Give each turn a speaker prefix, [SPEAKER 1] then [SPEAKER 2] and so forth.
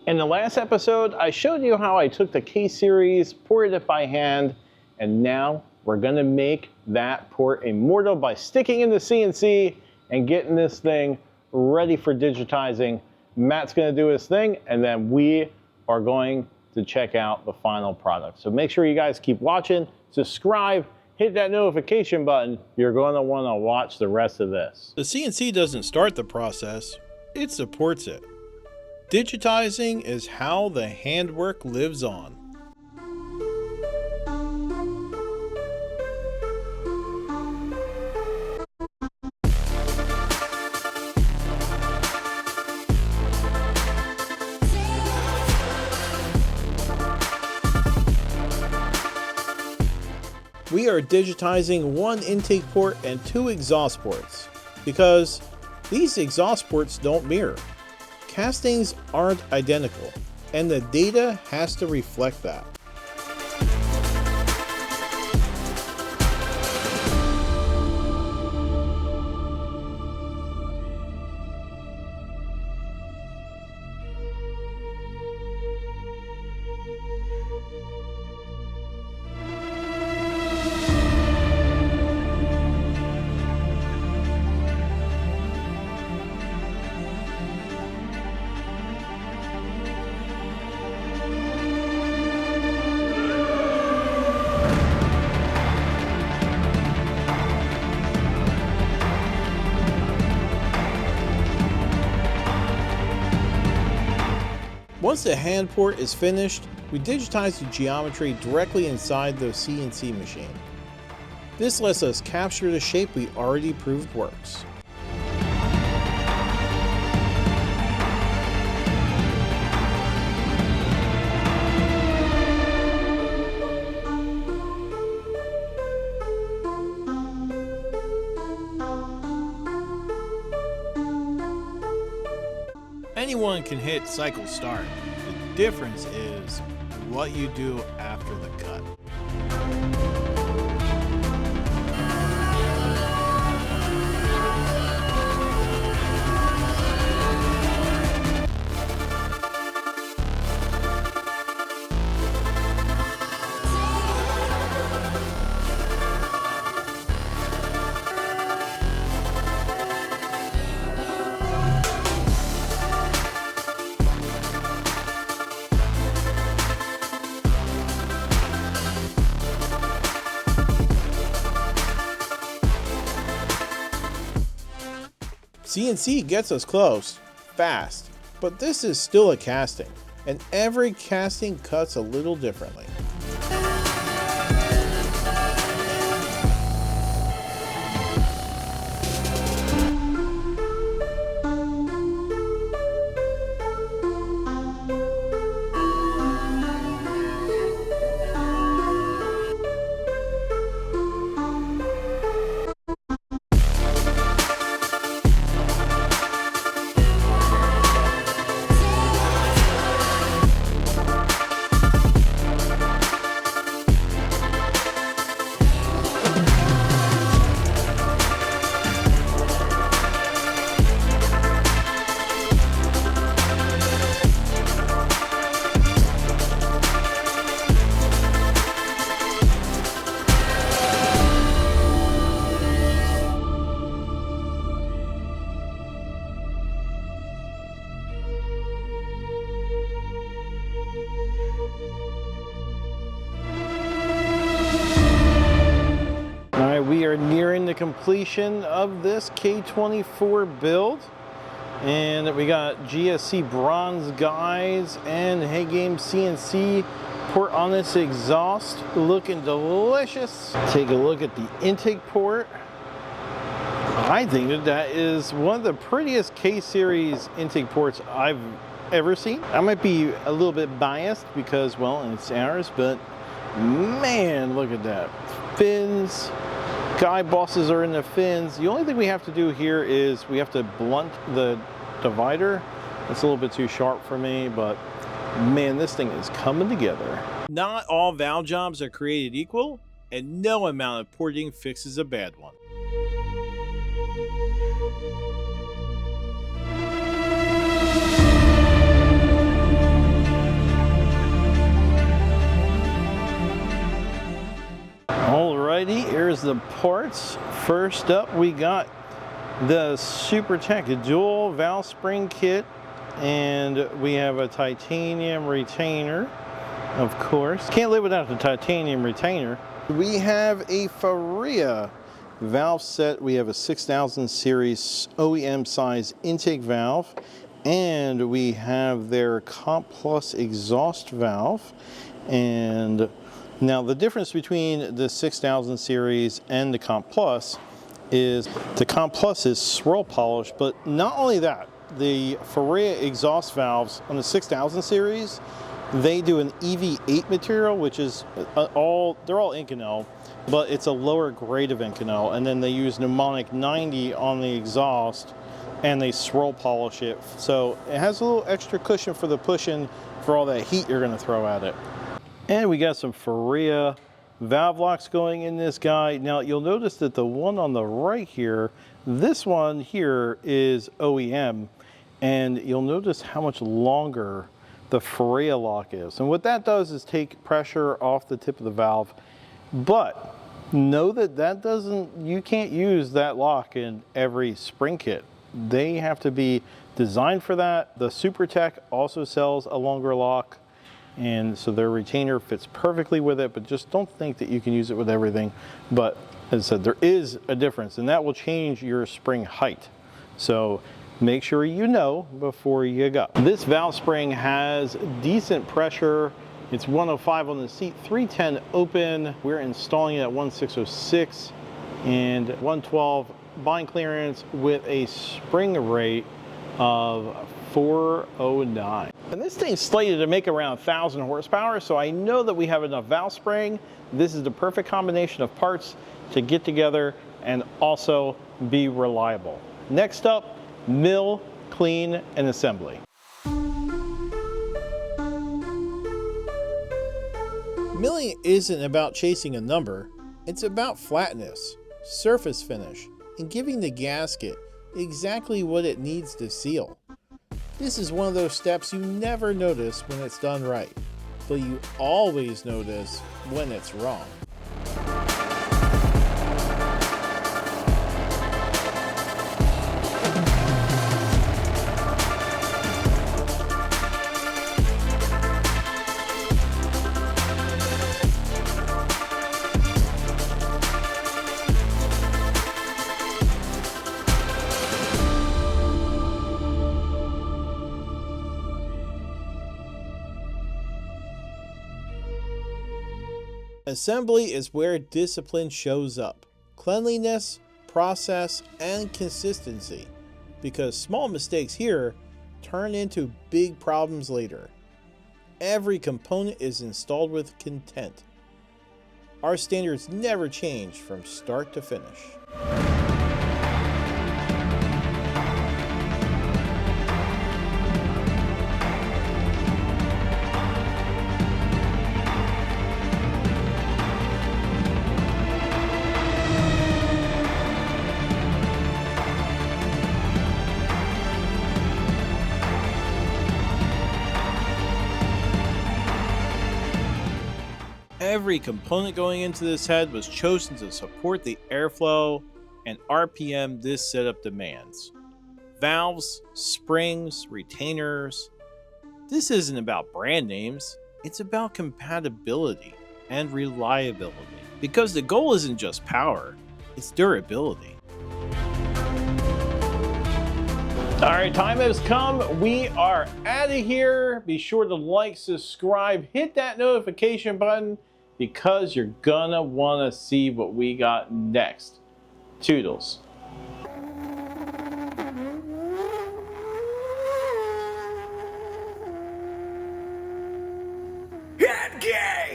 [SPEAKER 1] In the last episode, I showed you how I took the K-Series, ported it by hand, and now we're gonna make that port immortal by sticking in the CNC and getting this thing ready for digitizing. Matt's gonna do his thing, and then we are going to check out the final product. So make sure you guys keep watching, subscribe, hit that notification button. You're gonna wanna watch the rest of this.
[SPEAKER 2] The CNC doesn't start the process, it supports it. Digitizing is how the handwork lives on. We are digitizing one intake port and two exhaust ports because these exhaust ports don't mirror. Castings aren't identical, and the data has to reflect that. Once the hand port is finished, we digitize the geometry directly inside the CNC machine. This lets us capture the shape we already proved works. Anyone can hit cycle start. The difference is what you do after the cut. CNC gets us close, fast, but this is still a casting, and every casting cuts a little differently. We are nearing the completion of this K24 build, and we got GSC bronze guides and HeadGames CNC port on this exhaust, looking delicious. Take a look at the intake port. I think that is one of the prettiest K-Series intake ports I've ever seen. I might be a little bit biased because, well, it's ours, but man, look at that. Fins. Guide bosses are in the fins. The only thing we have to do here is we have to blunt the divider. It's a little bit too sharp for me, but man, this thing is coming together. Not all valve jobs are created equal, and no amount of porting fixes a bad one. the parts. First up, we got the Super Tech dual valve spring kit, and we have a titanium retainer, of course. Can't live without the titanium retainer. We have a Faria valve set. We have a 6000 series OEM size intake valve, and we have their Comp Plus exhaust valve. And now the difference between the 6000 series and the Comp Plus is the Comp Plus is swirl polished, but not only that, the Faria exhaust valves on the 6000 series, they do an EV8 material, which is they're all Inconel, but it's a lower grade of Inconel, and then they use pneumonic 90 on the exhaust, and they swirl polish it, so it has a little extra cushion for the pushing for all that heat you're going to throw at it. And we got some Faria valve locks going in this guy. Now you'll notice that the one on the right here, this one here is OEM, and you'll notice how much longer the Faria lock is. And what that does is take pressure off the tip of the valve, but know that you can't use that lock in every spring kit. They have to be designed for that. The Super Tech also sells a longer lock, and so their retainer fits perfectly with it, but just don't think that you can use it with everything. But as I said, there is a difference, and that will change your spring height. So make sure you know before you go. This valve spring has decent pressure. It's 105 on the seat, 310 open. We're installing it at 1606 and 112 bind clearance with a spring rate of 409. And this thing's slated to make around 1,000 horsepower, so I know that we have enough valve spring. This is the perfect combination of parts to get together and also be reliable. Next up, mill, clean, and assembly.
[SPEAKER 3] Milling isn't about chasing a number, it's about flatness, surface finish, and giving the gasket exactly what it needs to seal. This is one of those steps you never notice when it's done right, but you always notice when it's wrong. Assembly is where discipline shows up. Cleanliness, process, and consistency. Because small mistakes here turn into big problems later. Every component is installed with content. Our standards never change from start to finish. Every component going into this head was chosen to support the airflow and RPM this setup demands. Valves, springs, retainers. This isn't about brand names, it's about compatibility and reliability. Because the goal isn't just power, it's durability.
[SPEAKER 1] All right, time has come. We are out of here. Be sure to like, subscribe, hit that notification button, because you're gonna wanna see what we got next. Toodles.
[SPEAKER 4] HeadGames!